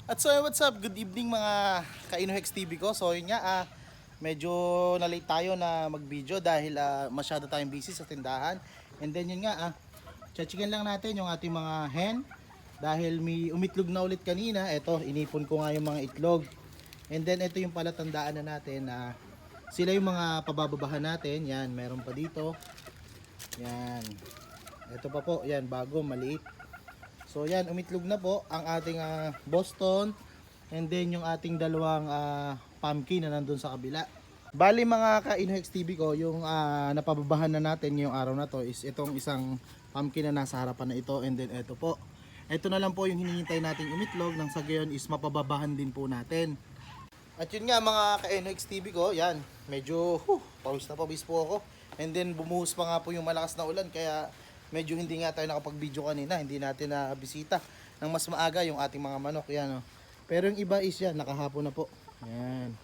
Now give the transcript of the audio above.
At so what's up? Good evening mga ka-Inohex TV ko. So yun nga medyo na-late tayo na mag-video dahil masyado tayong busy sa tindahan. And then yun nga checkin lang natin yung ating mga hen dahil may umitlog na ulit kanina. Ito, inipon ko nga yung mga itlog. And then ito yung palatandaan na natin na sila yung mga pabababahan natin. Yan, meron pa dito. Yan. Ito pa po, yan bago, maliit. So yan, umitlog na po ang ating Boston and then yung ating dalawang pumpkin na nandun sa kabila. Bali mga ka-Inohex TV ko, yung napababahan na natin ngayong araw na to is itong isang pumpkin na nasa harapan na ito, and then ito po. Ito na lang po yung hinihintay nating umitlog, nang sa gayon is mapababahan din po natin. At yun nga mga ka-Inohex TV ko, yan, medyo pawis na pawis po ako. And then bumuhos pa nga po yung malakas na ulan, kaya medyo hindi nga tayo nakapag-video kanina, hindi natin na bisita ng mas maaga yung ating mga manok, yan oh. Pero yung iba is yan, nakahapon na po. Yan.